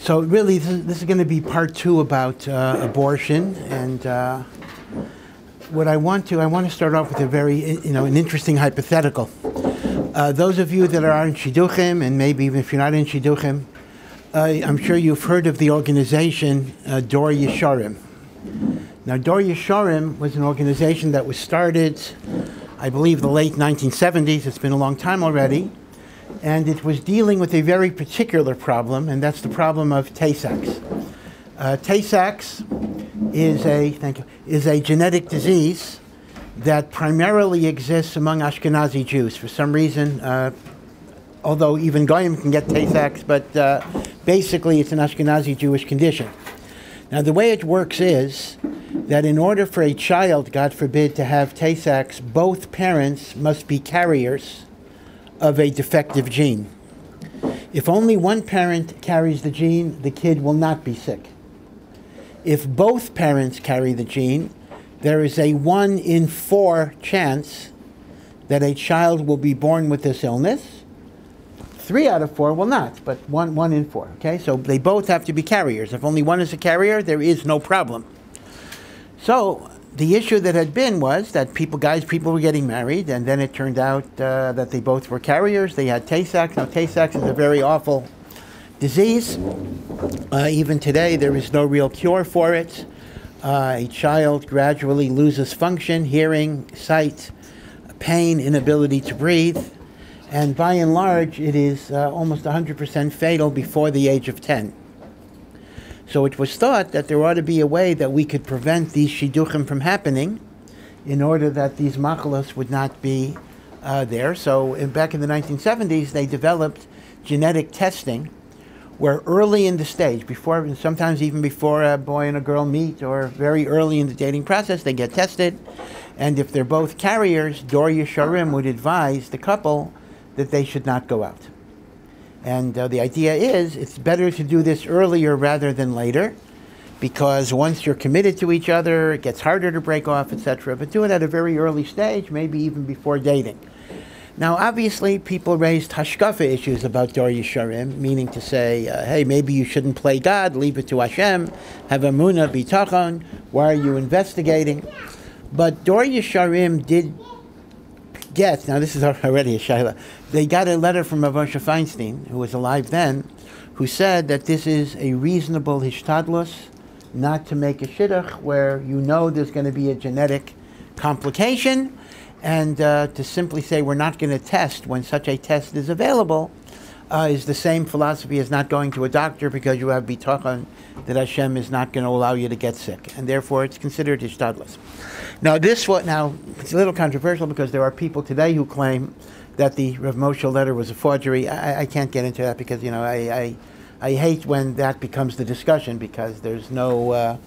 So really, this is going to be part 2 about abortion, and what I want to start off with a very, an interesting hypothetical. Those of you that are in Shidduchim, and maybe even if you're not in Shidduchim, I'm sure you've heard of the organization Ohr Yesharim. Now, Ohr Yesharim was an organization that was started, I believe, the late 1970s. It's been a long time already. And it was dealing with a very particular problem, and that's the problem of Tay-Sachs. Tay-Sachs is a genetic disease that primarily exists among Ashkenazi Jews. For some reason, although even Goyim can get Tay-Sachs, but basically it's an Ashkenazi Jewish condition. Now, the way it works is that in order for a child, God forbid, to have Tay-Sachs, both parents must be carriers of a defective gene. If only one parent carries the gene, the kid will not be sick. If both parents carry the gene, there is a 1 in 4 chance that a child will be born with this illness. 3 out of 4 will not, but 1 in 4. Okay, so they both have to be carriers. If only one is a carrier, there is no problem. So the issue that had been was that people were getting married, and then it turned out that they both were carriers. They had Tay-Sachs. Now, Tay-Sachs is a very awful disease. Even today, there is no real cure for it. A child gradually loses function, hearing, sight, pain, inability to breathe, and by and large, it is almost 100% fatal before the age of 10. So it was thought that there ought to be a way that we could prevent these shidduchim from happening in order that these machalos would not be there. So back in the 1970s, they developed genetic testing where early in the stage, before, sometimes even before a boy and a girl meet, or very early in the dating process, they get tested. And if they're both carriers, Ohr Yesharim would advise the couple that they should not go out. And the idea is it's better to do this earlier rather than later, because once you're committed to each other, it gets harder to break off, etc. But do it at a very early stage, maybe even before dating. Now, obviously, people raised hashkafa issues about Ohr Yesharim, meaning to say, hey, maybe you shouldn't play God, leave it to Hashem, have emunah, bitachon, why are you investigating? But Ohr Yesharim did get, now this is already a shayla, they got a letter from Rav Moshe Feinstein, who was alive then, who said that this is a reasonable hishtadlus, not to make a shidduch where you know there's going to be a genetic complication, and to simply say we're not going to test when such a test is available is the same philosophy as not going to a doctor because you have bitachon that Hashem is not going to allow you to get sick, and therefore it's considered hishtadlus. Now it's a little controversial because there are people today who claim that the Rav Moshe letter was a forgery. I can't get into that because I hate when that becomes the discussion because there's no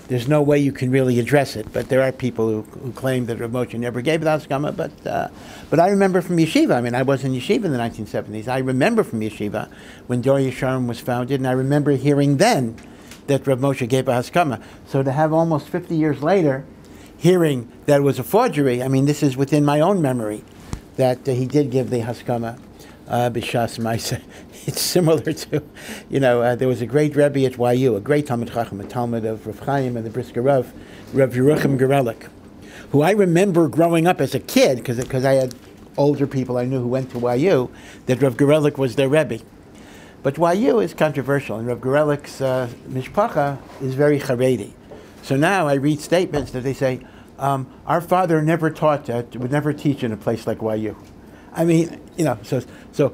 way you can really address it. But there are people who claim that Rav Moshe never gave the haskama. But I remember from yeshiva. I mean, I was in yeshiva in the 1970s. I remember from yeshiva when Ohr Yesharim was founded, and I remember hearing then that Rav Moshe gave a haskama. So to have almost 50 years later hearing that it was a forgery, I mean, this is within my own memory that he did give the haskama b'shas ma'aseh. It's similar to, there was a great Rebbe at YU, a great Talmid Chacham, a Talmud of Rav Chaim and the Brisker Rav Yeruchim Gerelik, who I remember growing up as a kid, because I had older people I knew who went to YU, that Rav Gerelik was their Rebbe. But YU is controversial, and Rav Gerelik's mishpacha is very Haredi. So now I read statements that they say, our father never taught that, would never teach in a place like YU. I mean, so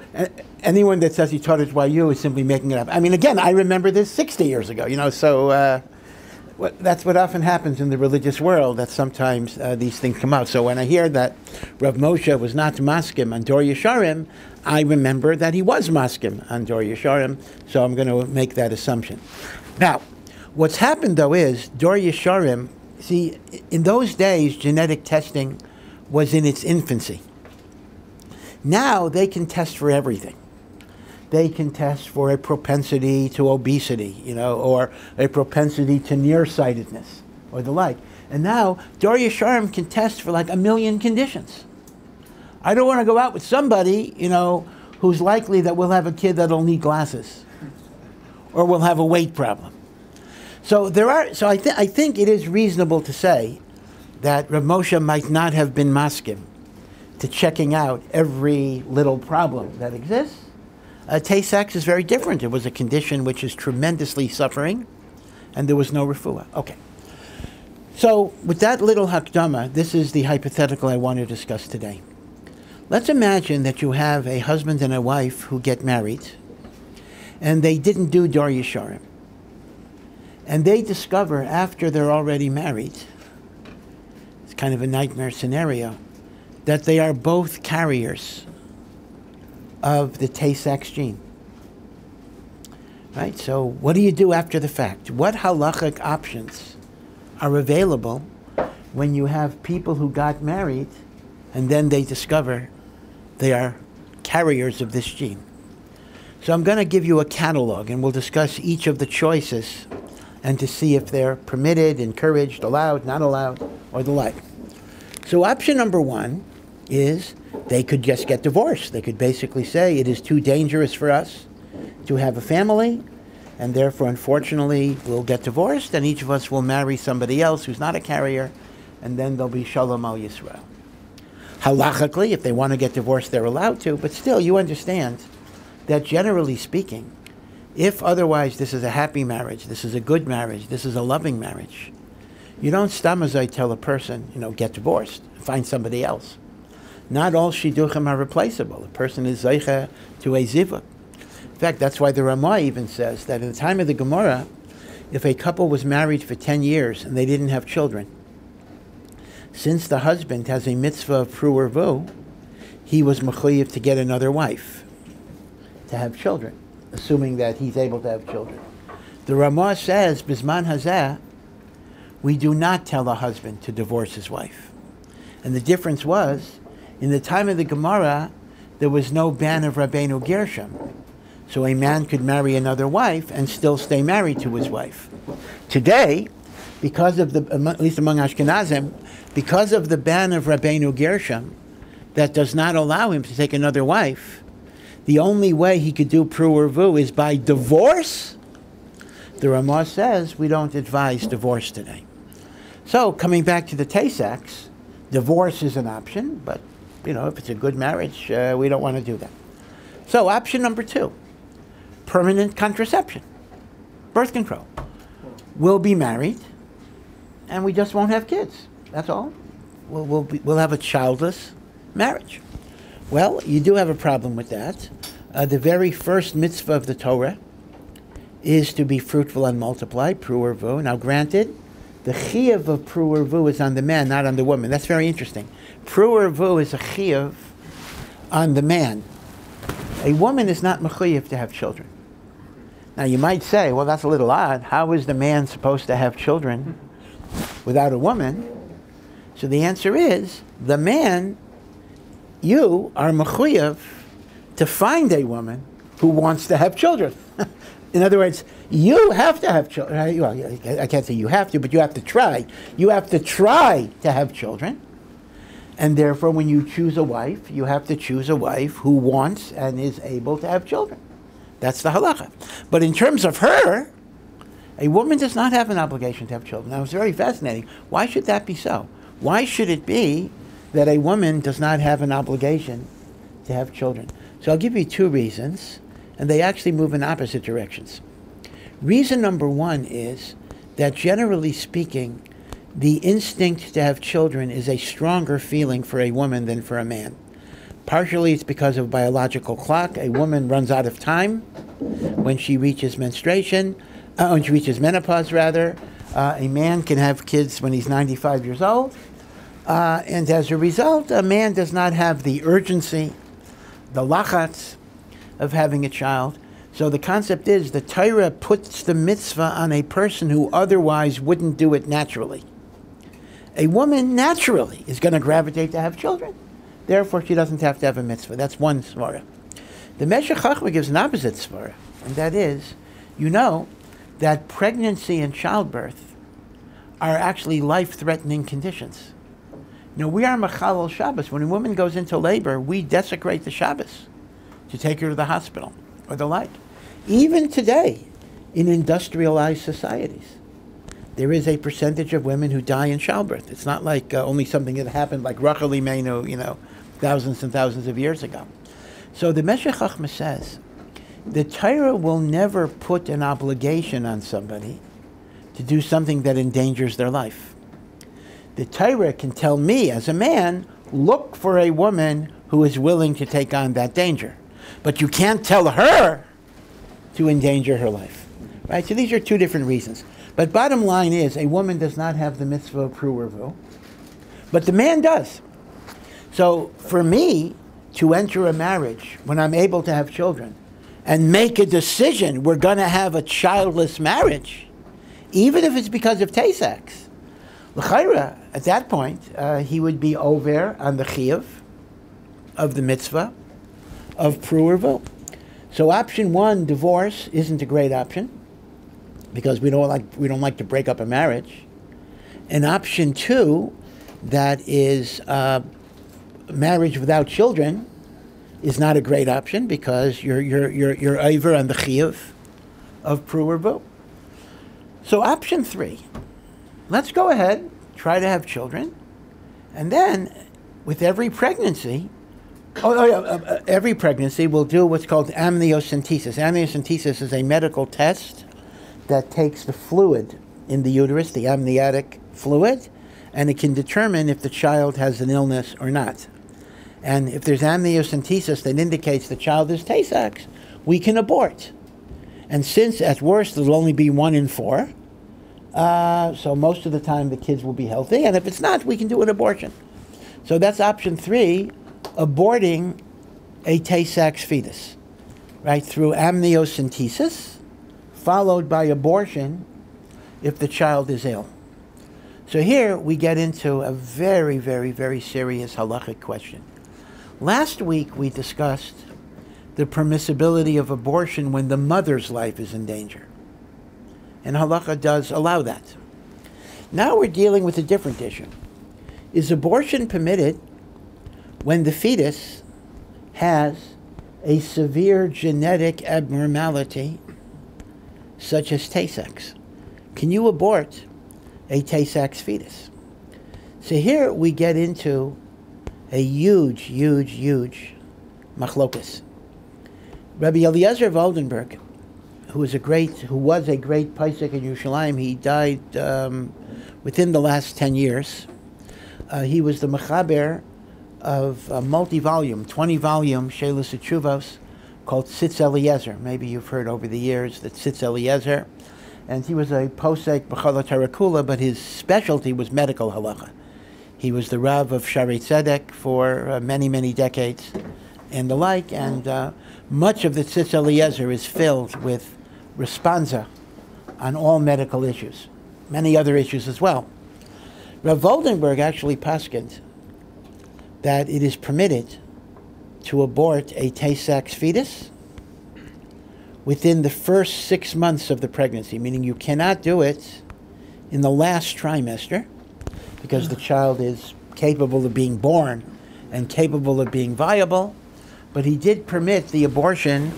anyone that says he taught at YU is simply making it up. I mean, again, I remember this 60 years ago, so that's what often happens in the religious world, that sometimes these things come out. So when I hear that Rav Moshe was not maskim on Ohr Yesharim, I remember that he was maskim on Ohr Yesharim, so I'm going to make that assumption. Now, what's happened, though, is Ohr Yesharim, see, in those days, genetic testing was in its infancy. Now they can test for everything. They can test for a propensity to obesity, or a propensity to nearsightedness, or the like. And now Ohr Yesharim can test for like 1 million conditions. I don't want to go out with somebody, who's likely that we'll have a kid that'll need glasses. or will have a weight problem. So I think it is reasonable to say that Rav Moshe might not have been maskim to checking out every little problem that exists. Tay-Sachs is very different. It was a condition which is tremendously suffering, and there was no refuah. Okay. So with that little hakdama, this is the hypothetical I want to discuss today. Let's imagine that you have a husband and a wife who get married, and they didn't do Dor Yesharim. And they discover after they're already married, it's kind of a nightmare scenario, that they are both carriers of the Tay-Sachs gene. Right? So what do you do after the fact? What halachic options are available when you have people who got married and then they discover they are carriers of this gene? So I'm going to give you a catalog, and we'll discuss each of the choices and to see if they're permitted, encouraged, allowed, not allowed, or the like. So option number one is they could just get divorced. They could basically say it is too dangerous for us to have a family, and therefore, unfortunately, we'll get divorced, and each of us will marry somebody else who's not a carrier, and then there'll be Shalom al Yisrael. Halachically, if they want to get divorced, they're allowed to, but still, you understand that generally speaking, if otherwise this is a happy marriage, this is a good marriage, this is a loving marriage, you don't stamazai tell a person, get divorced, find somebody else. Not all shidduchim are replaceable. A person is zeicha to a ziva. In fact, that's why the Ramah even says that in the time of the Gemara, if a couple was married for 10 years and they didn't have children, since the husband has a mitzvah of pru-urvu, he was mechuyev to get another wife, to have children, assuming that he's able to have children. The Ramah says, Bisman hazeh, we do not tell a husband to divorce his wife. And the difference was, in the time of the Gemara, there was no ban of Rabbeinu Gershom. So a man could marry another wife and still stay married to his wife. Today, because of the, at least among Ashkenazim, because of the ban of Rabbeinu Gershom, that does not allow him to take another wife, the only way he could do pru-urvu is by divorce. The Ramah says we don't advise divorce today. So coming back to the Tay-Sachs, divorce is an option, but if it's a good marriage, we don't want to do that. So option number two, permanent contraception, birth control. We'll be married, and we just won't have kids. That's all. We'll have a childless marriage. Well, you do have a problem with that. The very first mitzvah of the Torah is to be fruitful and multiply, pru-urvu. Now, granted, the chiyuv of pru-urvu is on the man, not on the woman. That's very interesting. Pru-urvu is a chiyuv on the man. A woman is not mechuyev to have children. Now, you might say, well, that's a little odd. How is the man supposed to have children without a woman? So the answer is, the man, you are mechuyev to find a woman who wants to have children. In other words, you have to have children. Well, I can't say you have to, but you have to try. You have to try to have children. And therefore, when you choose a wife, you have to choose a wife who wants and is able to have children. That's the halacha. But in terms of her, a woman does not have an obligation to have children. Now, it's very fascinating. Why should that be so? Why should it be that a woman does not have an obligation to have children? So I'll give you two reasons, and they actually move in opposite directions. Reason number one is that generally speaking, the instinct to have children is a stronger feeling for a woman than for a man. Partially it's because of biological clock. A woman runs out of time when she reaches menstruation, when she reaches menopause rather. A man can have kids when he's 95 years old. And as a result, a man does not have the urgency, the lachatz of having a child. So the concept is the Torah puts the mitzvah on a person who otherwise wouldn't do it naturally. A woman naturally is going to gravitate to have children. Therefore, she doesn't have to have a mitzvah. That's one svara. The Meshech Chochmah gives an opposite svara, and that is, that pregnancy and childbirth are actually life-threatening conditions. We are Mechalel Shabbos. When a woman goes into labor, we desecrate the Shabbos to take her to the hospital or the like. Even today, in industrialized societies. There is a percentage of women who die in childbirth. It's not like only something that happened like Rachel Imenu, thousands and thousands of years ago. So the Meshech Chochmah says, the Torah will never put an obligation on somebody to do something that endangers their life. The Torah can tell me as a man, look for a woman who is willing to take on that danger. But you can't tell her to endanger her life. Right? So these are two different reasons. But bottom line is, a woman does not have the mitzvah of pruervu, but the man does. So for me to enter a marriage when I'm able to have children and make a decision we're going to have a childless marriage, even if it's because of Tay-Sachs, l'chaira, at that point, he would be over on the chiyuv of the mitzvah of pruervu. So option one, divorce, isn't a great option because we don't like to break up a marriage. And option two, that is marriage without children, is not a great option because you're over on the chiyuv of pruervu. So option three, let's go ahead, try to have children, and then with every pregnancy, every pregnancy we'll do what's called amniocentesis. Amniocentesis is a medical test that takes the fluid in the uterus, the amniotic fluid, and it can determine if the child has an illness or not. And if there's amniocentesis that indicates the child is Tay-Sachs, we can abort. And since at worst there'll only be 1 in 4, so most of the time the kids will be healthy, and if it's not, we can do an abortion. So that's option 3, aborting a Tay-Sachs fetus, right, through amniocentesis, followed by abortion if the child is ill. So here we get into a very, very, very serious halachic question. Last week we discussed the permissibility of abortion when the mother's life is in danger. And halacha does allow that. Now we're dealing with a different issue. Is abortion permitted when the fetus has a severe genetic abnormality such as Tay-Sachs? Can you abort a Tay-Sachs fetus? So here we get into a huge, huge, huge machlokas. Rabbi Eliezer of Oldenburg, who was a great Paisek in Yerushalayim, he died within the last 10 years. He was the mechaber of a multi-volume, 20-volume Sheilus Tshuvos called Tzitz Eliezer. Maybe you've heard over the years that Tzitz Eliezer. And he was a posek b'chala Torah kula, but his specialty was medical halacha. He was the Rav of Shaarei Tzedek for many, many decades and the like, and much of the Tzitz Eliezer is filled with responsa on all medical issues, many other issues as well. Rav Oldenburg actually paskined that it is permitted to abort a Tay-Sachs fetus within the first 6 months of the pregnancy, meaning you cannot do it in the last trimester because the child is capable of being born and capable of being viable, but he did permit the abortion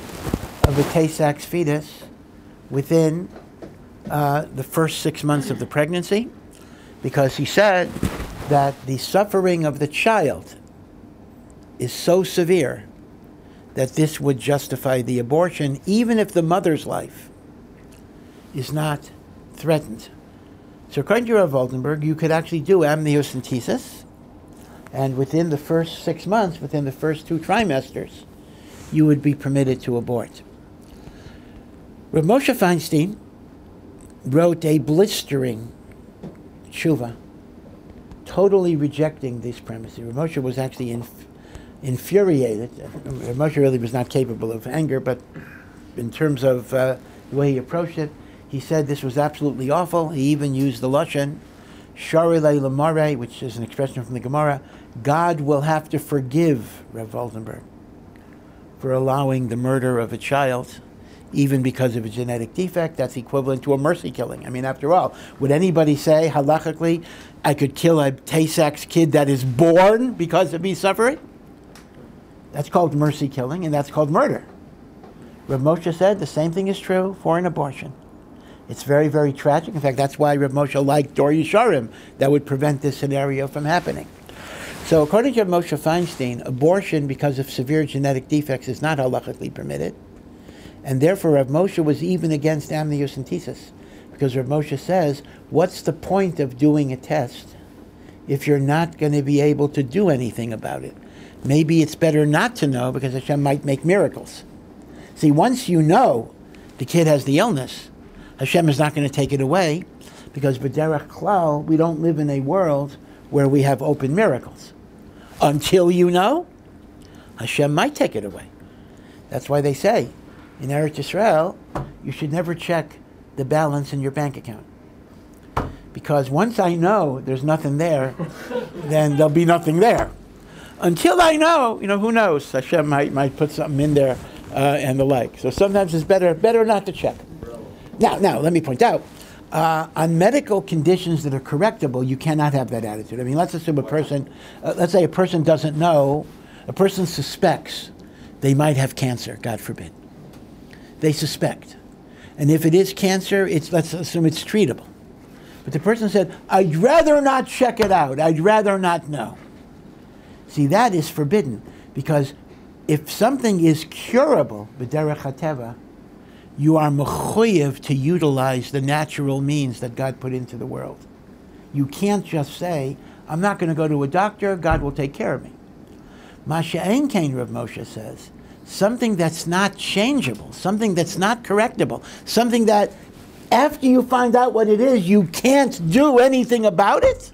of a Tay-Sachs fetus within the first 6 months of the pregnancy because he said that the suffering of the child is so severe that this would justify the abortion, even if the mother's life is not threatened. So according to Rav Oldenburg, you could actually do amniocentesis, and within the first 6 months, within the first 2 trimesters, you would be permitted to abort. Rav Moshe Feinstein wrote a blistering tshuva, totally rejecting this premise. Rav Moshe was actually infuriated. Moshe really was not capable of anger, but in terms of the way he approached it, he said this was absolutely awful. He even used the lashon, Sharei Lamare, which is an expression from the Gemara, God will have to forgive Rav Oldenburg for allowing the murder of a child, even because of a genetic defect. That's equivalent to a mercy killing. I mean, after all, would anybody say, halachically, I could kill a Tay-Sachs kid that is born because of me suffering? That's called mercy killing, and that's called murder. Rav Moshe said the same thing is true for an abortion. It's very, very tragic. In fact, that's why Rav Moshe liked Dor Yesharim, that would prevent this scenario from happening. So according to Rav Moshe Feinstein, abortion because of severe genetic defects is not halachically permitted. And therefore Rav Moshe was even against amniocentesis. Because Rav Moshe says, what's the point of doing a test if you're not going to be able to do anything about it? Maybe it's better not to know because Hashem might make miracles. See, once you know the kid has the illness, Hashem is not going to take it away because b'derech klal, we don't live in a world where we have open miracles. Until you know, Hashem might take it away. That's why they say, in Eretz Yisrael, you should never check the balance in your bank account. Because once I know there's nothing there, then there'll be nothing there. Until I know, who knows? Hashem might put something in there and the like. So sometimes it's better not to check. Now, let me point out, on medical conditions that are correctable, you cannot have that attitude. I mean, let's assume let's say a person doesn't know, a person suspects they might have cancer, God forbid. They suspect. And if it is cancer, let's assume it's treatable. But the person said, I'd rather not check it out. I'd rather not know. See, that is forbidden. Because if something is curable, b'derech hateva, you are mechuyev to utilize the natural means that God put into the world. You can't just say, I'm not going to go to a doctor, God will take care of me. Masha ein kain, Rav Moshe says, something that's not changeable, something that's not correctable, something that after you find out what it is, you can't do anything about it.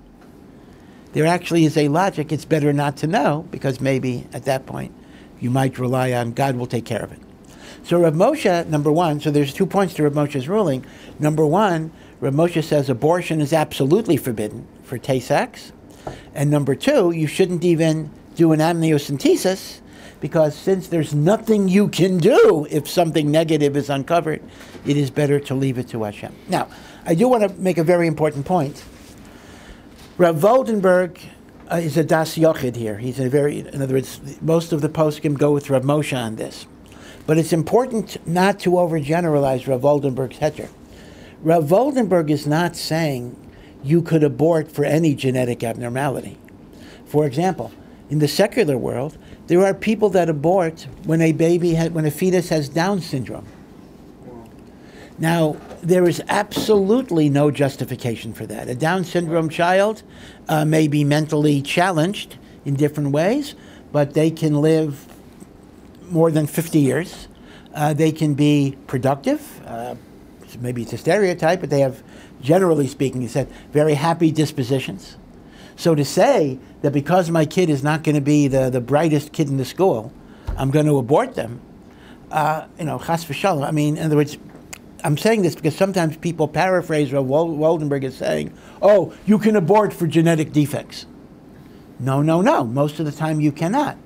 There actually is a logic. It's better not to know because maybe at that point you might rely on God will take care of it. So Rav Moshe, number one, so there's 2 points to Rav Moshe's ruling. Number one, Rav Moshe says abortion is absolutely forbidden for Tay-Sex. And number two, you shouldn't even do an amniocentesis because since there's nothing you can do if something negative is uncovered, it is better to leave it to Hashem. Now, I do want to make a very important Rav Voldenberg is a das yochid here. He's in other words, most of the poskim go with Rav Moshe on this. But it's important not to overgeneralize Rav Voldenberg's heter. Rav Voldenberg is not saying you could abort for any genetic abnormality. For example, in the secular world, there are people that abort when a fetus has Down syndrome. Now, there is absolutely no justification for that. A Down syndrome child may be mentally challenged in different ways, but they can live more than 50 years. They can be productive. Maybe it's a stereotype, but they have, generally speaking, he said, very happy dispositions. So to say that because my kid is not going to be the brightest kid in the school, I'm going to abort them, chas v'shalom. I mean, in other words, I'm saying this because sometimes people paraphrase Rav Waldenberg as saying, oh, you can abort for genetic defects. No. Most of the time you cannot.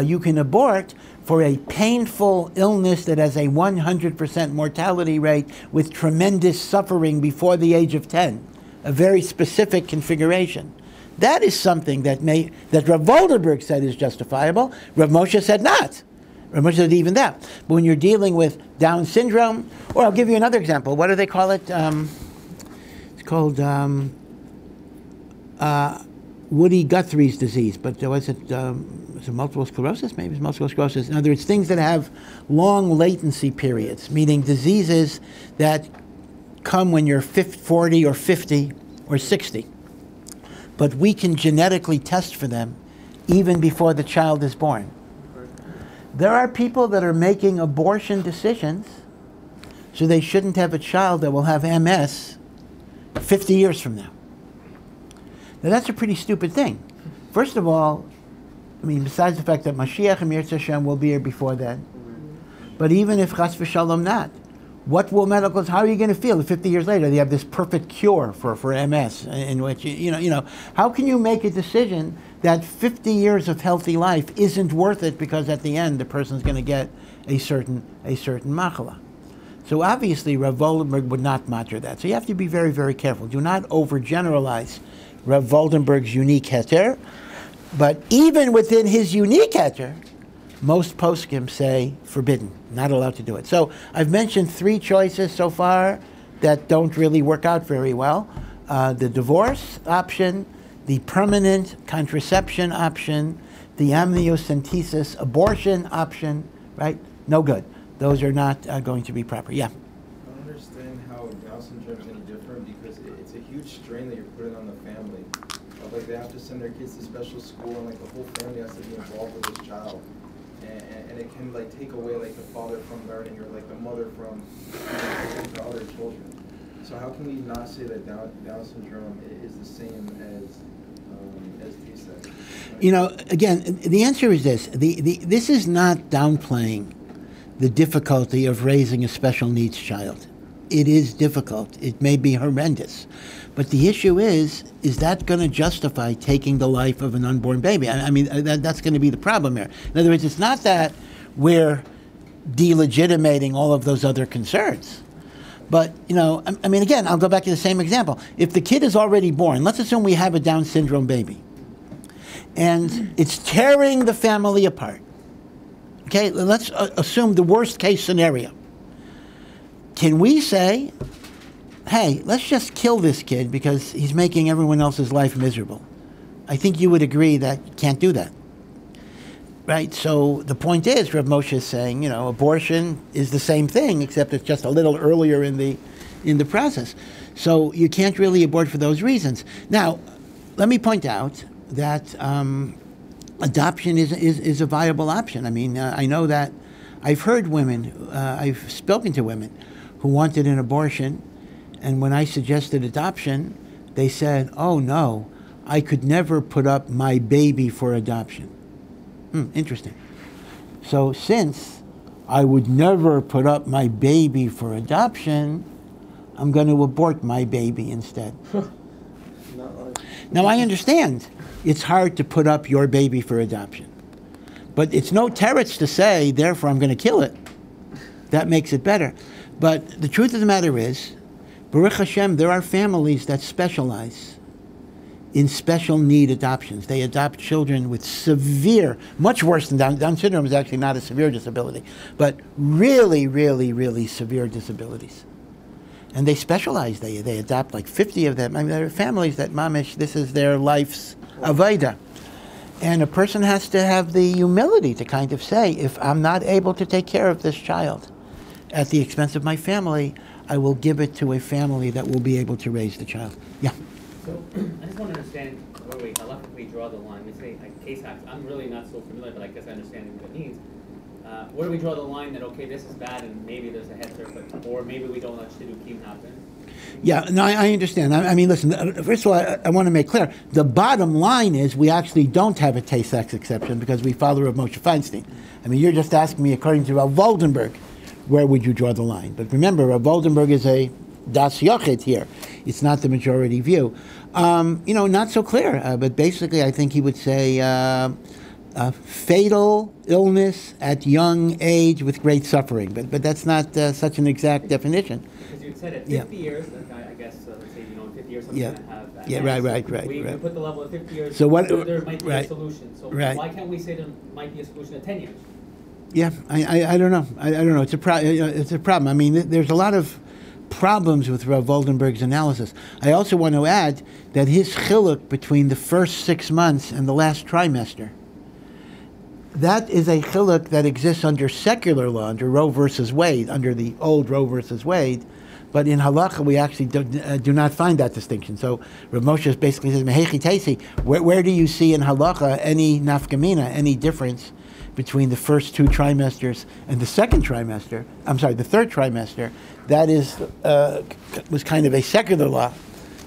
You can abort for a painful illness that has a 100% mortality rate with tremendous suffering before the age of 10, a very specific configuration. That is something that Rav Voldenberg said is justifiable. Rav Moshe said not. Rav Moshe said even that. But when you're dealing with Down syndrome, or I'll give you another example. What do they call it? It's called Woody Guthrie's disease. But was it multiple sclerosis? Maybe it's multiple sclerosis. In other words, things that have long latency periods, meaning diseases that come when you're 40 or 50 or 60. But we can genetically test for them even before the child is born. There are people that are making abortion decisions so they shouldn't have a child that will have MS 50 years from now. Now that's a pretty stupid thing. First of all, I mean, besides the fact that Mashiach and Yirtzeh Hashem will be here before then, but even if chas v'shalom not, what will medicals, how are you going to feel if 50 years later they have this perfect cure for MS in which, how can you make a decision that 50 years of healthy life isn't worth it because at the end the person's going to get a certain machala? So obviously Rav Voldenberg would not matter that. So you have to be very, very careful. Do not overgeneralize Rav Voldenberg's unique heter. But even within his unique heter, most poskim say forbidden, not allowed to do it. So I've mentioned 3 choices so far. that don't really work out very well. The divorce option, the permanent contraception option, the amniocentesis abortion option, right? No good. Those are not going to be proper. Yeah. I don't understand how Down syndrome is any different, because it's a huge strain that you're putting on the family. Like, they have to send their kids to special school, and like the whole family has to be involved with this child. And it can like take away like the father from learning, or like the mother from taking to other children. So how can we not say that Down syndrome is the same as T-sex? You know, again, the answer is this. This is not downplaying the difficulty of raising a special needs child. It is difficult. It may be horrendous. But the issue is that going to justify taking the life of an unborn baby? I mean, that's going to be the problem here. In other words, it's not that we're delegitimating all of those other concerns. But, you know, I mean, again, I'll go back to the same example. If the kid is already born, let's assume we have a Down syndrome baby, and it's tearing the family apart. Okay, let's assume the worst case scenario. Can we say, hey, let's just kill this kid because he's making everyone else's life miserable? I think you would agree that you can't do that. Right? So the point is, Rav Moshe is saying, you know, abortion is the same thing, except it's just a little earlier in the process. So you can't really abort for those reasons. Now, let me point out that adoption is a viable option. I mean, I know that I've heard women, I've spoken to women who wanted an abortion, and when I suggested adoption, they said, oh no, I could never put up my baby for adoption. Interesting. So since I would never put up my baby for adoption, I'm going to abort my baby instead. Now I understand it's hard to put up your baby for adoption, but it's no teretz to say, therefore I'm going to kill it. That makes it better. But the truth of the matter is, Baruch Hashem, there are families that specialize in special need adoptions. They adopt children with severe, much worse than Down syndrome is actually not a severe disability, but really, really, really severe disabilities. And they specialize. They adopt like 50 of them. I mean, there are families that, mamish, this is their life's avodah. And a person has to have the humility to kind of say, if I'm not able to take care of this child at the expense of my family, I will give it to a family that will be able to raise the child. Yeah. So I just want to understand where we halachically draw the line. We say like case acts. I'm really not so familiar, but I guess I understand what it means. Where do we draw the line that, okay, this is bad and maybe there's a heter, but or maybe we don't let shidduchim happen? Yeah, no, I understand. I mean, listen, first of all, I want to make clear, the bottom line is we actually don't have a Tay-Sex exception because we follow Rav Moshe Feinstein. I mean, you're just asking me, according to Rav Waldenberg, where would you draw the line? But remember, Rav Waldenberg is a das yochid here. It's not the majority view. You know, not so clear, but basically I think he would say fatal illness at young age with great suffering. But that's not such an exact definition. Because you said at 50 years, I guess, let's say, you know, in 50 years someone's going to have that. Yeah, right. We put the level at 50 years, so what, there might be a solution. So why can't we say there might be a solution at 10 years? Yeah, I don't know. I don't know. It's a problem. I mean, there's a lot of problems with Rav Waldenberg's analysis. I also want to add that his chiluk between the first 6 months and the last trimester, that is a chiluk that exists under secular law, under Roe versus Wade, under the old Roe versus Wade. But in Halacha, we actually do not find that distinction. So Rav Moshe basically says, Mehechi Teisi, where do you see in Halacha any nafkamina, any difference between the first 2 trimesters and the second trimester? I'm sorry, the third trimester. That is was kind of a secular law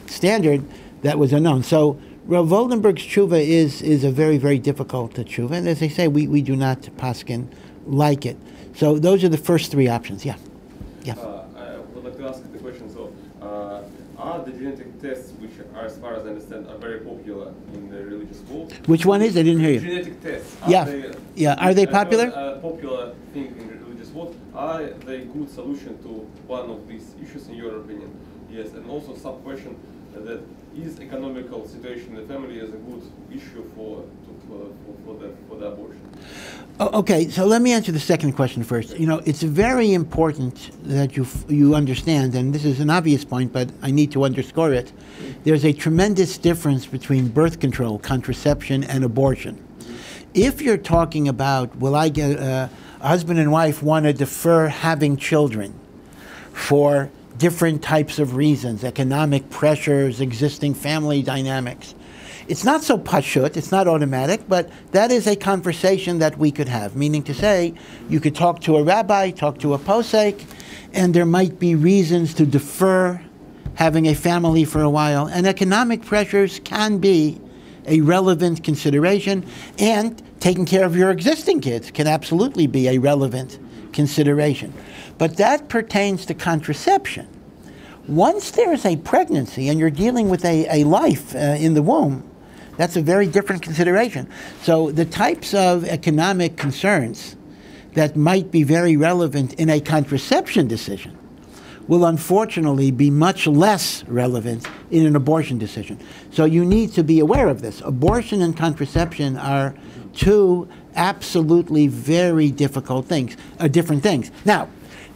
standard that was unknown. So Rav Waldenberg's tshuva is a very, very difficult tshuva. And as I say, we do not paskin like it. So those are the first 3 options. Yeah. I would like to ask the question. So are the genetic tests, which are, as far as I understand, are very popular in the religious world? Which one is? I didn't hear you. Genetic tests. Are they popular? A popular thing in the religious world. Are they a good solution to one of these issues, in your opinion? Yes. And also, sub question: that is economical situation in the family is a good issue for the abortion? Okay, so let me answer the second question first. You know, it's very important that you understand, and this is an obvious point, but I need to underscore it. There's a tremendous difference between birth control, contraception, and abortion. If you're talking about, will I get a husband and wife want to defer having children for different types of reasons, economic pressures, existing family dynamics. It's not so pashut, it's not automatic, but that is a conversation that we could have, meaning to say, you could talk to a rabbi, talk to a posek, and there might be reasons to defer having a family for a while, and economic pressures can be a relevant consideration, and taking care of your existing kids can absolutely be a relevant consideration. But that pertains to contraception. Once there's a pregnancy and you're dealing with a life in the womb, that's a very different consideration. So the types of economic concerns that might be very relevant in a contraception decision will unfortunately be much less relevant in an abortion decision. So you need to be aware of this. Abortion and contraception are two absolutely very difficult things, different things. Now,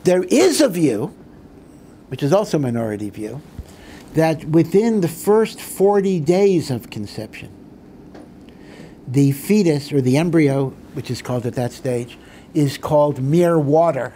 there is a view, which is also a minority view, that within the first 40 days of conception, the fetus, or the embryo, which is called at that stage, is called mere water.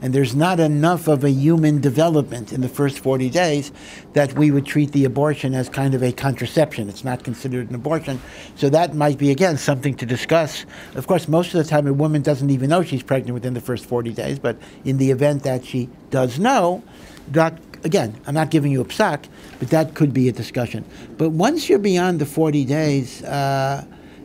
And there's not enough of a human development in the first 40 days that we would treat the abortion as kind of a contraception. It's not considered an abortion. So that might be, again, something to discuss. Of course, most of the time a woman doesn't even know she's pregnant within the first 40 days, but in the event that she does know, that, again, I'm not giving you a psak, but that could be a discussion. But once you're beyond the 40 days,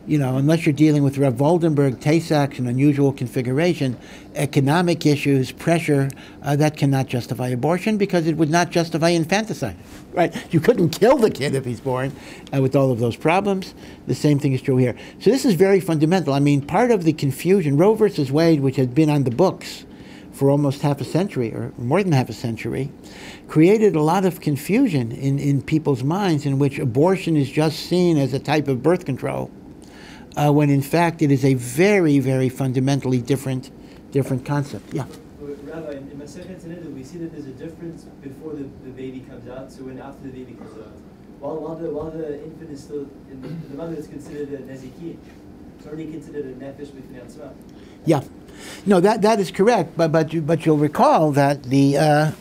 you know, unless you're dealing with Rav Oldenburg, Tay-Sachs, an unusual configuration, economic issues, pressure, that cannot justify abortion because it would not justify infanticide, right? You couldn't kill the kid if he's born with all of those problems. The same thing is true here. So this is very fundamental. I mean, part of the confusion, Roe versus Wade, which had been on the books for almost half a century, or more than half a century, created a lot of confusion in people's minds in which abortion is just seen as a type of birth control, when in fact it is a very, very fundamentally different concept. Yeah. Rabbi, in Masechet Tzedek, we see that there's a difference before the baby comes out, so and after the baby comes out. While the infant is still in the mother is considered a neziki, it's already considered a nefesh b'fnei atzma. Yeah. No, that is correct. But you'll recall that the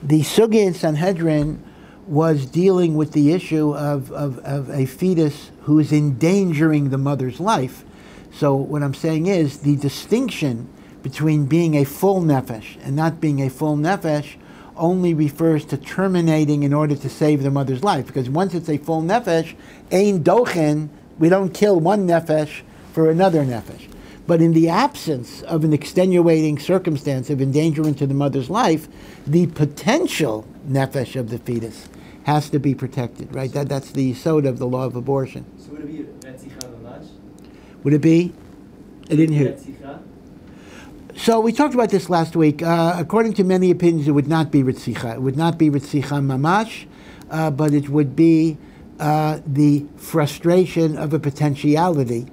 Sugya in Sanhedrin was dealing with the issue of a fetus who is endangering the mother's life. So what I'm saying is the distinction between being a full nefesh and not being a full nefesh only refers to terminating in order to save the mother's life. Because once it's a full nefesh, ein dochen, we don't kill one nefesh for another nefesh. But in the absence of an extenuating circumstance of endangerment to the mother's life, the potential nefesh of the fetus has to be protected, right? That's the yesod of the law of abortion. So would it be Retzicha Mamash? Would it be? I didn't hear. Retzicha? So we talked about this last week. According to many opinions, it would not be Retzicha. It would not be Retzicha Mamash, but it would be the frustration of a potentiality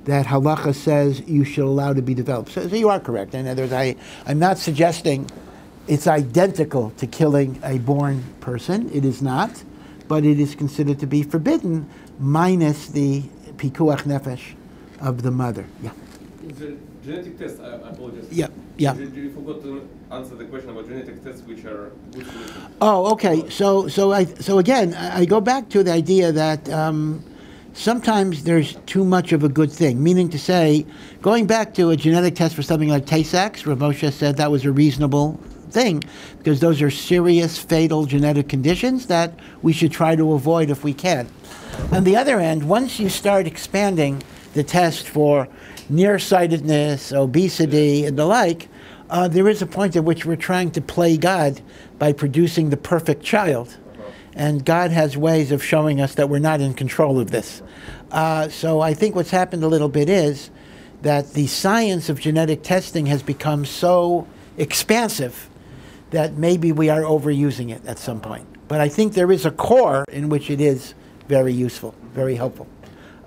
that Halacha says you should allow to be developed. So you are correct. In other words, I'm not suggesting it's identical to killing a born person. It is not, but it is considered to be forbidden, minus the pikuach nefesh of the mother. Yeah. The genetic tests, I apologize. Yeah. You forgot to answer the question about genetic tests, which are good solutions. Oh, okay. So again, I go back to the idea that sometimes there's too much of a good thing. Meaning to say, going back to a genetic test for something like Tay-Sachs, Rav Moshe said that was a reasonable thing, because those are serious, fatal genetic conditions that we should try to avoid if we can. On the other end, once you start expanding the test for nearsightedness, obesity, and the like, there is a point at which we're trying to play God by producing the perfect child. And God has ways of showing us that we're not in control of this. So I think what's happened a little bit is that the science of genetic testing has become so expansive that maybe we are overusing it at some point. But I think there is a core in which it is very useful, very helpful.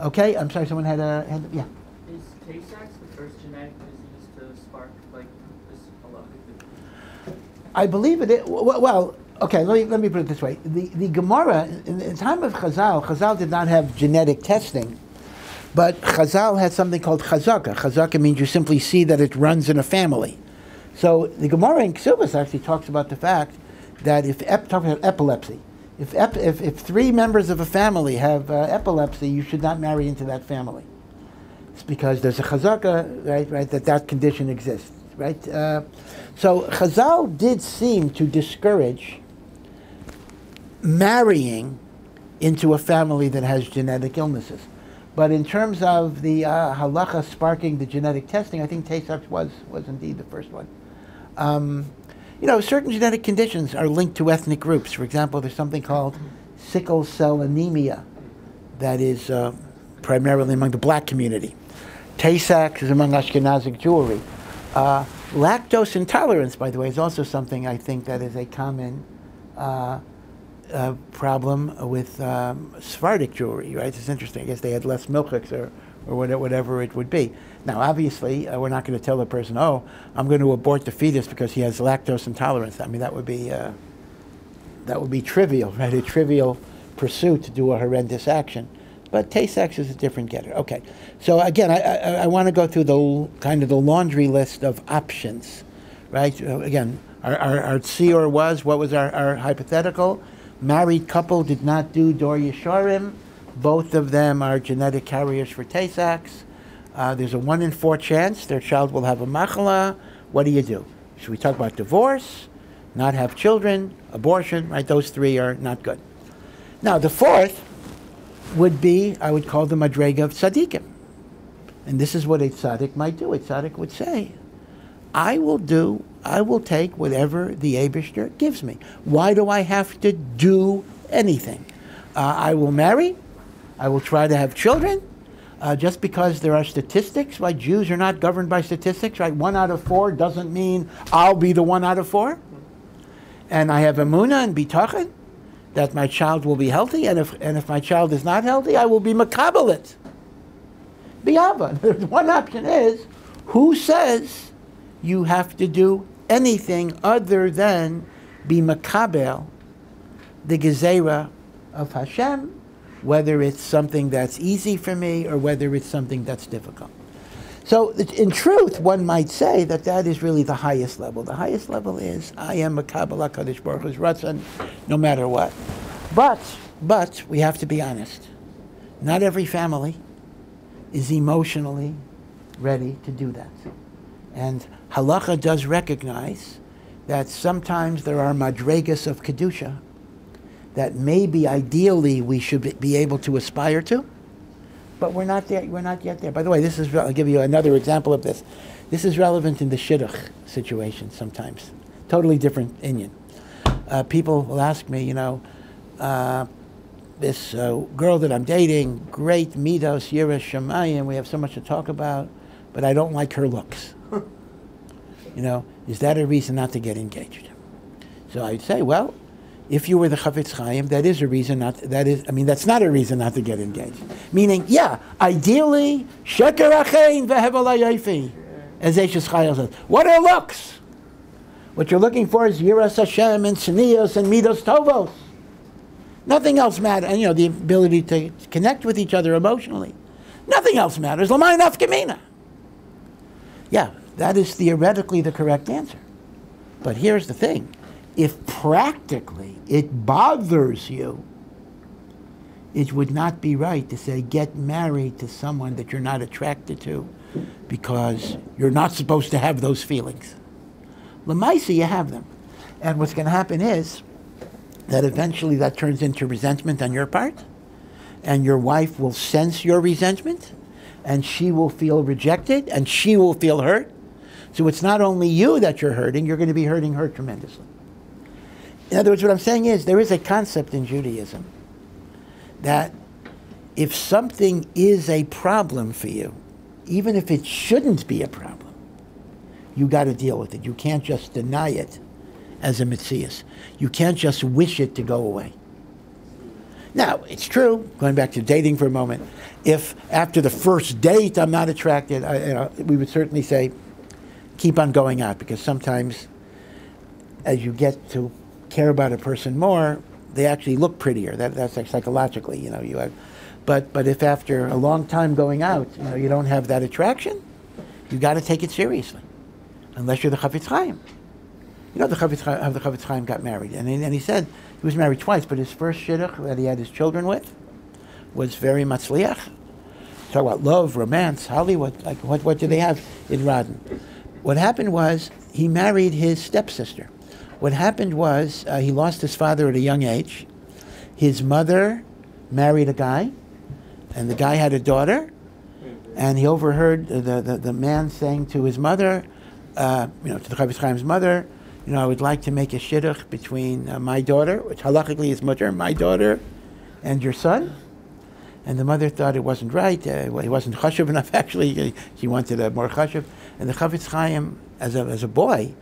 Okay, I'm sorry, someone had a hand, yeah. Is Tay-Sachs the first genetic disease to spark like this halacha? I believe it is. Well, okay, let me put it this way. The Gemara, in the time of Chazal did not have genetic testing, but Chazal had something called chazaka. Chazaka means you simply see that it runs in a family. So the Gemara in Ksubas actually talks about the fact that talking about epilepsy, if 3 members of a family have epilepsy, you should not marry into that family. It's because there's a chazaka, right, that condition exists, right? So Chazal did seem to discourage marrying into a family that has genetic illnesses. But in terms of the halacha sparking the genetic testing, I think Tay-Sachs was indeed the first one. Certain genetic conditions are linked to ethnic groups. For example, there's something called sickle cell anemia that is primarily among the black community. Tay-Sachs is among Ashkenazic Jewry. Lactose intolerance, by the way, is also something I think that is a common problem with Sephardic Jewry, right? It's interesting. I guess they had less milchiks or whatever it would be. Now, obviously, we're not going to tell the person, oh, I'm going to abort the fetus because he has lactose intolerance. I mean, that would be trivial, right? A trivial pursuit to do a horrendous action. But Tay-Sachs is a different getter. Okay. So again, I want to go through the kind of the laundry list of options, right? Again, our tziyur was, what was our hypothetical? Married couple did not do Dor Yesharim. Both of them are genetic carriers for Tay-Sachs. There's a 1 in 4 chance their child will have a machala. What do? Should we talk about divorce, not have children, abortion, right? Those 3 are not good. Now, the 4th would be, I would call the madrega of tzaddikim. And this is what a tzaddik might do. A tzaddik would say, I will take whatever the Eibishter gives me. Why do I have to do anything? I will marry. I will try to have children. Just because there are statistics, right? Jews are not governed by statistics, right? 1 out of 4 doesn't mean I'll be the 1 out of 4. And I have emunah and bitachon that my child will be healthy, and if my child is not healthy, I will be makabelit. B'ava. One option is, who says you have to do anything other than be makabel, the gezerah of Hashem, whether it's something that's easy for me or whether it's something that's difficult. So in truth, one might say that is really the highest level. The highest level is, I am makabel HaKadosh Baruch Hu's ratzon, no matter what. But we have to be honest. Not every family is emotionally ready to do that. And Halacha does recognize that sometimes there are madregas of Kedusha that maybe ideally we should be able to aspire to, but we're not there. We're not yet there. By the way, I'll give you another example of this. This is relevant in the shidduch situation sometimes. Totally different inyan. People will ask me, this girl that I'm dating, great midos, yiras shamayim, we have so much to talk about, but I don't like her looks. Is that a reason not to get engaged? So I'd say, well, if you were the Chafetz Chaim, that's not a reason not to get engaged. Meaning, yeah, ideally, sheker achein vehevel hayofi, as Eshes Chayil says. What are looks? What you're looking for is yiras Hashem and tznius and midos tovos. Nothing else matters. And the ability to connect with each other emotionally. Nothing else matters. L'may nafka mina. Yeah, that is theoretically the correct answer. But here's the thing. If practically it bothers you, it would not be right to say get married to someone that you're not attracted to because you're not supposed to have those feelings. L'maisa, you have them. And what's going to happen is that eventually that turns into resentment on your part, and your wife will sense your resentment, and she will feel rejected, and she will feel hurt. So it's not only you that you're hurting, you're going to be hurting her tremendously. In other words, what I'm saying is there is a concept in Judaism that if something is a problem for you, even if it shouldn't be a problem, you got to deal with it. You can't just deny it as a mitzias. You can't just wish it to go away. Now, it's true, going back to dating for a moment, if after the first date I'm not attracted, we would certainly say, keep on going out, because sometimes as you get to care about a person more, they actually look prettier. That's like psychologically, you have. But if after a long time going out, you don't have that attraction, you got to take it seriously, unless you're the Chafetz Chaim. The Chafetz Chaim got married, and he said he was married twice, but his first shidduch that he had his children with was very matzliach. Talk about love, romance, Hollywood. Like what do they have in Radin? What happened was he married his stepsister. What happened was he lost his father at a young age. His mother married a guy, and the guy had a daughter, and he overheard the man saying to his mother, to the Chafetz Chaim's mother, I would like to make a shidduch between my daughter, which halachically is mutter, my daughter, and your son. And the mother thought it wasn't right. He wasn't chashuv enough, actually. She wanted a more chashuv. And the Chafetz Chaim, as a boy,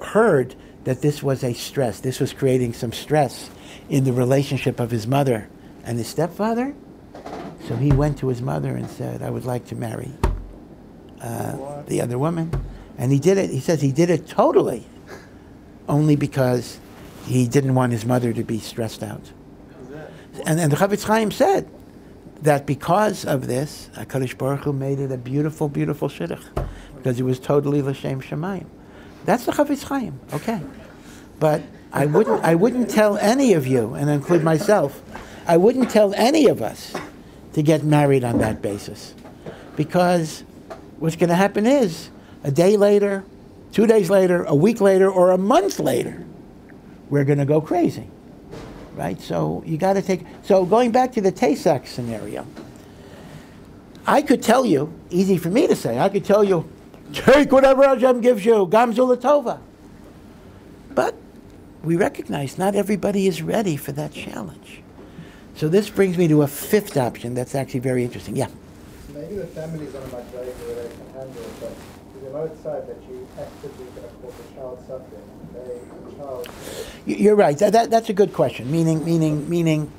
heard that this was a stress. This was creating some stress in the relationship of his mother and his stepfather. So he went to his mother and said, I would like to marry the other woman. And he did it. He says he did it totally, only because he didn't want his mother to be stressed out. And the Chafetz Chaim said that because of this, HaKadosh Baruch Hu made it a beautiful, beautiful shidduch, because it was totally l'shem shamayim. That's the Chafetz Chaim, okay. But I wouldn't tell any of you, and include myself, I wouldn't tell any of us to get married on that basis, because what's going to happen is a day later, 2 days later, a week later, or a month later, we're going to go crazy, right? So you got to take. So going back to the Tay-Sachs scenario, I could tell you, easy for me to say, I could tell you, take whatever Hashem gives you, Gamzu Latova. But we recognize not everybody is ready for that challenge. So this brings me to a fifth option that's actually very interesting. Yeah? Maybe the families are not ready for it and handle it, but there's another side that you actively can call the child suffering. The child. You're right. That's a good question. Meaning,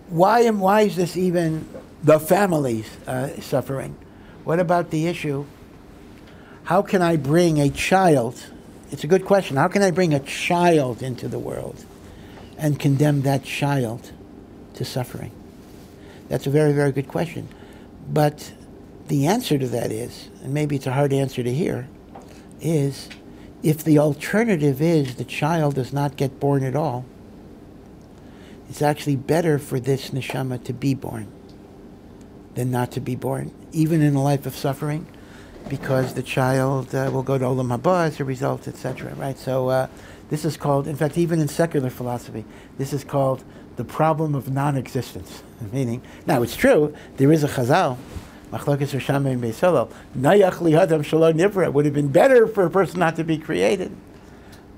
why is this even the families suffering? What about the issue? How can I bring a child? It's a good question. How can I bring a child into the world and condemn that child to suffering? That's a very, very good question. But the answer to that is, and maybe it's a hard answer to hear, is if the alternative is the child does not get born at all, it's actually better for this neshama to be born than not to be born, even in a life of suffering, because the child will go to Olam Haba as a result, etc. Right? So this is called, in fact, even in secular philosophy, this is called the problem of non-existence. Meaning, now it's true, there is a chazal, Machlokes Rosh Hashanah and Beis Hillel, Nayach li Adam shelo nivra, would have been better for a person not to be created.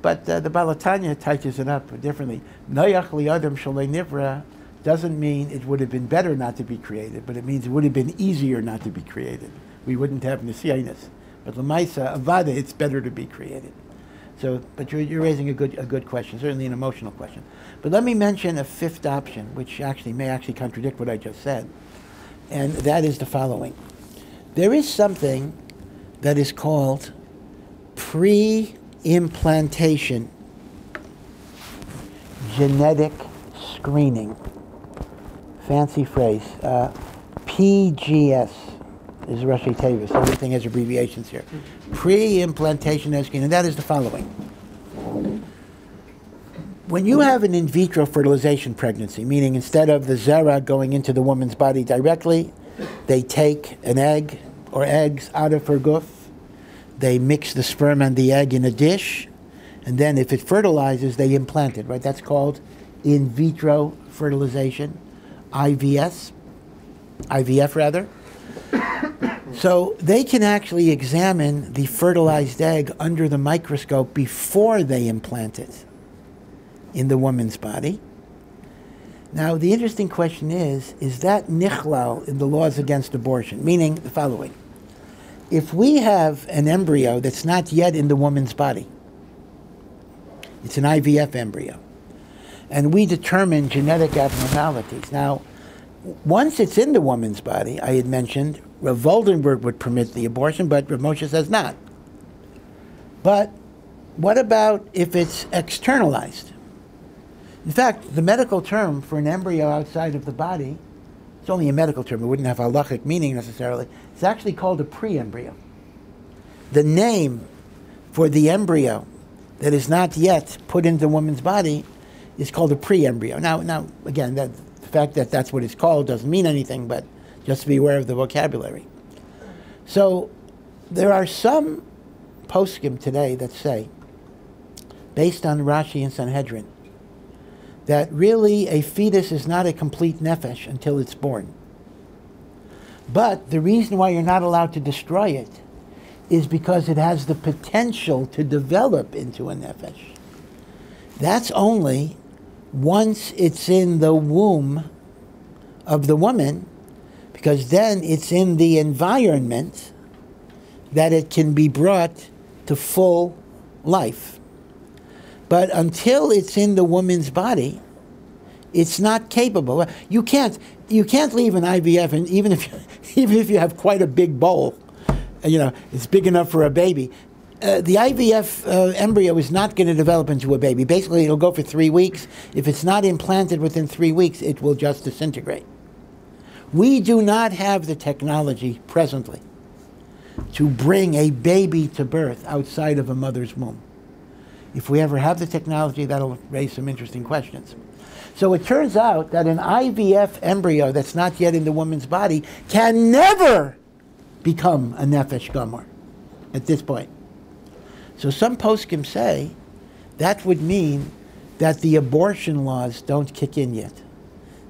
But the Baal HaTanya touches it up differently. Nayach li Adam shelo nivra doesn't mean it would have been better not to be created, but it means it would have been easier not to be created. We wouldn't have Nisyanis. But L'maisa, Avada, it's better to be created. So, but you're raising a good question, certainly an emotional question. But let me mention a fifth option, which may contradict what I just said, and that is the following. There is something that is called pre-implantation genetic screening. Fancy phrase. PGS is Rashi Tevis. Everything has abbreviations here. Pre-implantation screening, and that is the following. When you have an in vitro fertilization pregnancy, meaning instead of the zera going into the woman's body directly, they take an egg or eggs out of her guf, they mix the sperm and the egg in a dish, and then if it fertilizes, they implant it, right? That's called in vitro fertilization, IVF rather. So they can actually examine the fertilized egg under the microscope before they implant it in the woman's body. Now, the interesting question is that nichlal in the laws against abortion? Meaning the following. If we have an embryo that's not yet in the woman's body, It's an IVF embryo. And we determine genetic abnormalities. Now, once it's in the woman's body, I had mentioned, Rav Voldenberg would permit the abortion, but Rav Moshe says not. But what about if it's externalized? In fact, the medical term for an embryo outside of the body, it's only a medical term, it wouldn't have halachic meaning necessarily, it's actually called a pre-embryo. The name for the embryo that is not yet put into the woman's body is called a pre-embryo. Now, again, the fact that that's what it's called doesn't mean anything, but just to be aware of the vocabulary. So there are some poskim today that say, based on Rashi and Sanhedrin, that really a fetus is not a complete nefesh until it's born. But the reason why you're not allowed to destroy it is because it has the potential to develop into a nefesh. That's only once it's in the womb of the woman, because then it's in the environment that it can be brought to full life. But until it's in the woman's body, it's not capable. You can't leave an IVF, and even if you have quite a big bowl, it's big enough for a baby. The IVF embryo is not going to develop into a baby. Basically, it'll go for 3 weeks. If it's not implanted within 3 weeks, it will just disintegrate. We do not have the technology presently to bring a baby to birth outside of a mother's womb. If we ever have the technology, that'll raise some interesting questions. So it turns out that an IVF embryo that's not yet in the woman's body can never become a nefesh gamor at this point. So some poskim say that would mean that the abortion laws don't kick in yet.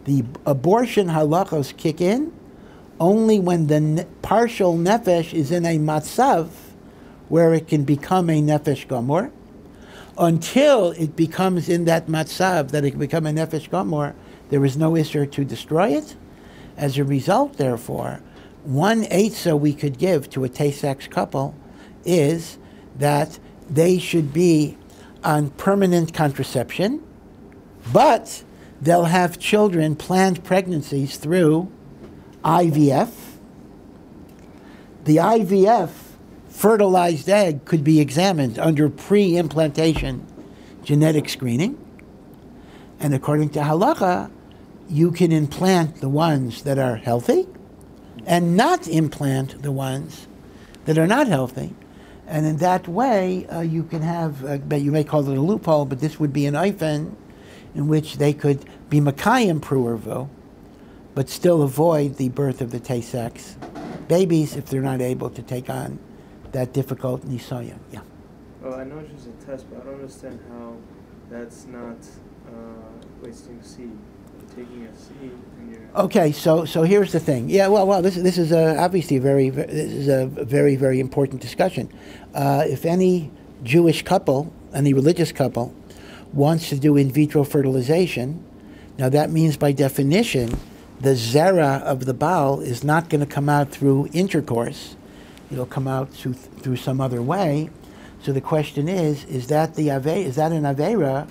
The abortion halachos kick in only when the partial nefesh is in a matzav where it can become a nefesh gamor. Until it becomes in that matzav that it can become a nefesh gamor, there is no issur to destroy it. As a result, therefore, one eitzah we could give to a tay-sex couple is that they should be on permanent contraception, but they'll have children, planned pregnancies through IVF. The IVF fertilized egg could be examined under pre-implantation genetic screening. And according to Halacha, you can implant the ones that are healthy and not implant the ones that are not healthy. And in that way, you can have, you may call it a loophole, but this would be an oifen in which they could be Makayim Pruervo, but still avoid the birth of the tay-sex babies if they're not able to take on that difficult nisoya. Yeah. Well, I know it's just a test, but I don't understand how that's not wasting seed. You're taking a seed and you're... Okay, so here's the thing. Yeah, well, this is obviously a very, very important discussion. If any Jewish couple, any religious couple, wants to do in vitro fertilization, now that means by definition, the zera of the Baal is not going to come out through intercourse. It'll come out through some other way. So the question is that an avera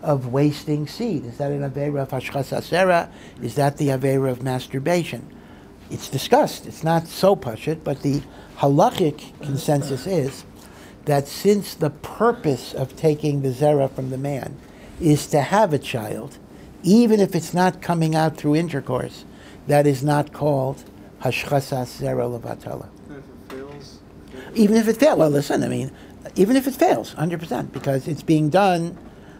of wasting seed? Is that an avera of hashchas asera? Is that the avera of masturbation? It's discussed. It's not so pashut, but the halachic consensus is that since the purpose of taking the zera from the man is to have a child, even if it's not coming out through intercourse, that is not called hashchas asera levatala. Even if it fails, well, listen, even if it fails, 100%, because it's being done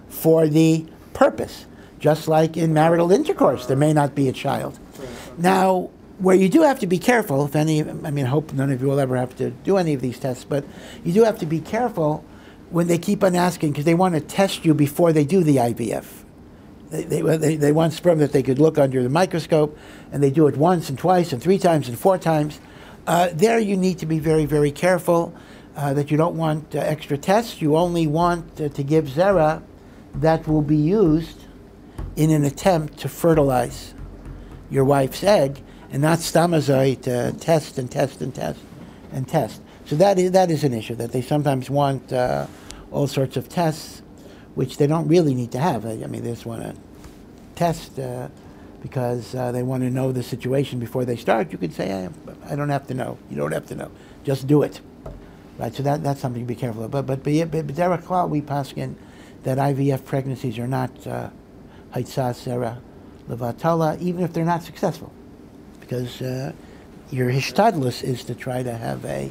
for the purpose. Just like in marital intercourse, there may not be a child. Now, where you do have to be careful, if any, I hope none of you will ever have to do any of these tests, but you do have to be careful when they keep on asking, because they want to test you before they do the IVF. They want sperm that they could look under the microscope, and they do it once and twice and 3 times and 4 times. There you need to be very, very careful that you don't want extra tests. You only want to give zera that will be used in an attempt to fertilize your wife's egg, and not stamazoi to test and test and test and test. So that is an issue, that they sometimes want all sorts of tests which they don't really need to have. I mean, they just want to test because they want to know the situation before they start. You could say, I don't have to know. You don't have to know. Just do it. Right, so that's something to be careful of. But Derek Klal, we paskin that IVF pregnancies are not Haitzah Sarah Levatala, even if they're not successful, because your hishtadlus is to try to have a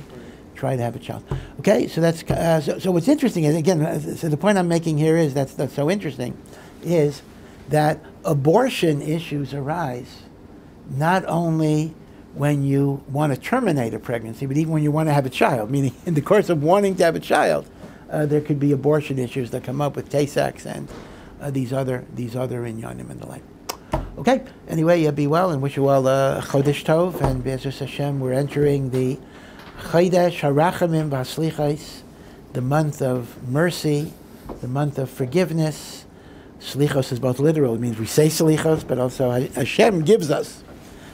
child. Okay, so that's so what's interesting is, again, so the point I'm making here is that's so interesting, is that abortion issues arise not only when you want to terminate a pregnancy, but even when you want to have a child, meaning in the course of wanting to have a child, there could be abortion issues that come up with Tay-Sachs and these other inyanim and the like. Okay, anyway, be well and wish you all a Chodesh Tov, and Be'ezus Hashem, we're entering the Chodesh HaRachamim V'Haslichos, the month of mercy, the month of forgiveness. Slichos is both literal, it means we say slichos, but also Hashem gives us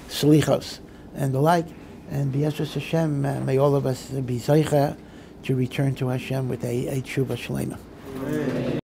slichos and the like. And Be'ezus Hashem, may all of us be zeicha to return to Hashem with a tshuva shleima.